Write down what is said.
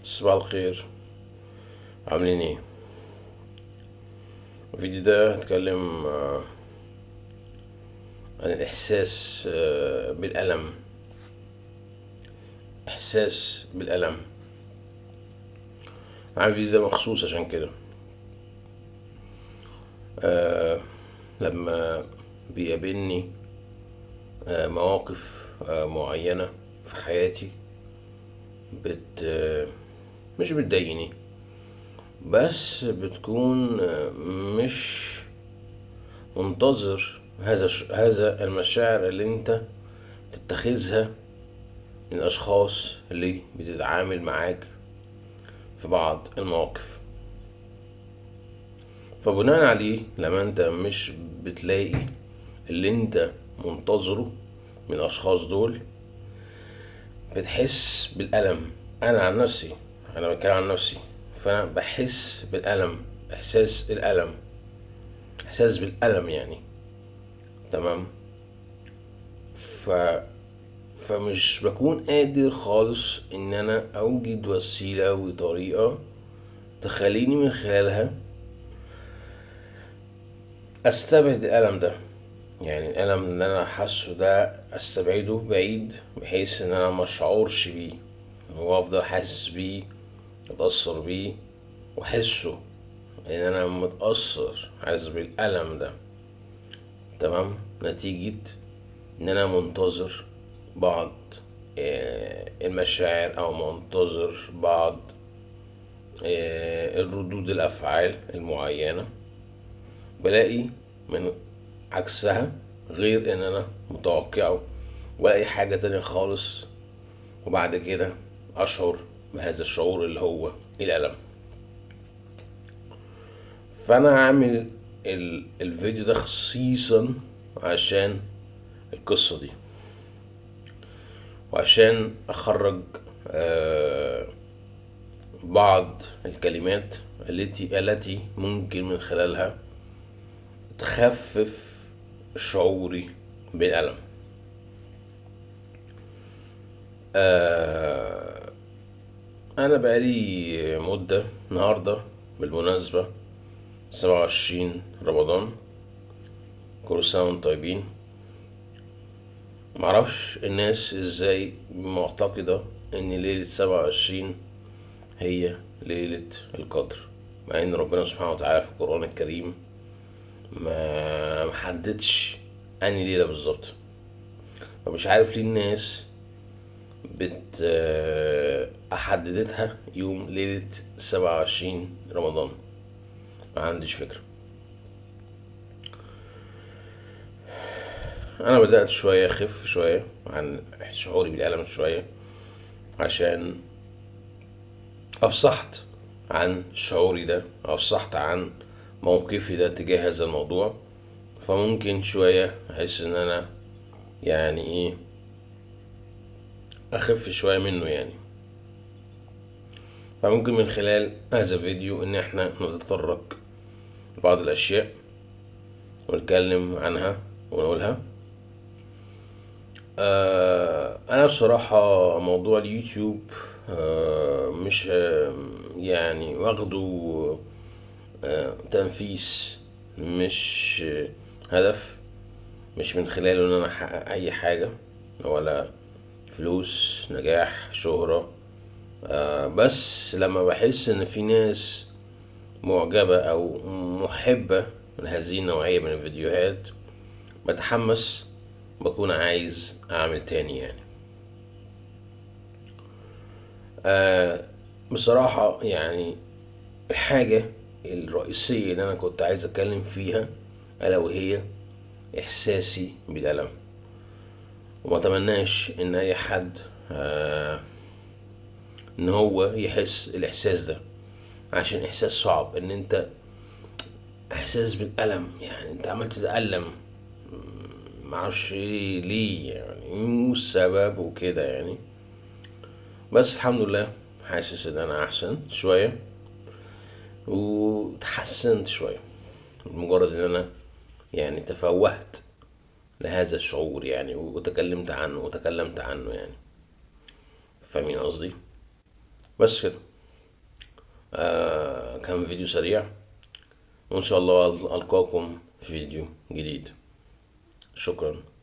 صباح الخير، عاملين ايه؟ الفيديو ده هتكلم عن الإحساس بالألم. إحساس بالألم. عامل الفيديو ده مخصوص عشان كده. آه، لما بيقابلني مواقف معينة في حياتي بت آه، مش بتضايقني، بس بتكون مش منتظر هذا المشاعر اللي انت تتخذها من الأشخاص اللي بتتعامل معاك في بعض المواقف. فبناء عليه لما انت مش بتلاقي اللي انت منتظره من الأشخاص دول بتحس بالألم. أنا عن نفسي، أنا بتكلم عن نفسي، فأنا بحس بالألم، إحساس الألم، إحساس بالألم يعني. تمام. ف فمش بكون قادر خالص ان انا اوجد وسيلة وطريقة تخليني من خلالها استبعد الالم ده. يعني الالم اللي انا حاسه ده استبعده بعيد، بحيث ان انا ما اشعرش بيه وافضل حاسس بيه، اتأثر بيه واحسه ان انا متأثر، حاسس بالالم ده. تمام. نتيجة ان انا منتظر بعض المشاعر او منتظر بعض الردود الافعال المعينة، بلاقي من عكسها غير ان انا متوقعه ولا اي حاجة تانية خالص، وبعد كده اشعر بهذا الشعور اللي هو الالم. فانا عامل الفيديو ده خصيصا عشان القصة دي، وعشان اخرج آه، بعض الكلمات التي ممكن من خلالها تخفف شعوري بالألم. آه، أنا بقالي مدة النهاردة بالمناسبة 27 رمضان، كل سنة وانتم طيبين. معرفش الناس ازاي معتقدة ان ليلة 27 هي ليلة القدر، مع ان ربنا سبحانه وتعالى في القرآن الكريم ما محددش اني ليلة بالظبط. فمش عارف ليه الناس بت أحددتها يوم ليلة 27 رمضان. ما عنديش فكرة. أنا بدأت شوية أخف شوية عن شعوري بالألم شوية، عشان أفصحت عن شعوري ده، أفصحت عن موقفي ده تجاه هذا الموضوع. فممكن شوية أحس إن أنا يعني إيه أخف شوية منه يعني. فممكن من خلال هذا الفيديو إن إحنا نتطرق لبعض الأشياء ونتكلم عنها ونقولها. انا بصراحة موضوع اليوتيوب مش يعني واخده تنفيس، مش هدف، مش من خلاله ان انا احقق اي حاجة ولا فلوس، نجاح، شهرة. بس لما بحس ان في ناس معجبة او محبة من هذه النوعية من الفيديوهات بتحمس، بكون عايز اعمل تاني يعني. بصراحة يعني الحاجة الرئيسية اللي أنا كنت عايز أتكلم فيها ألا وهي إحساسي بالألم. وما أتمناش إن أي حد آه إن هو يحس الإحساس ده، عشان إحساس صعب إن أنت إحساس بالألم. يعني أنت عمال تتألم، معرفش إيه ليه يعني، إيه السبب وكده يعني. بس الحمد لله حاسس إن أنا أحسن شوية وتحسنت شوية، مجرد ان انا يعني تفوهت لهذا الشعور يعني، وتكلمت عنه يعني. فاهمين قصدي؟ بس كده. كان فيديو سريع، وإن شاء الله ألقاكم في فيديو جديد. شكرا.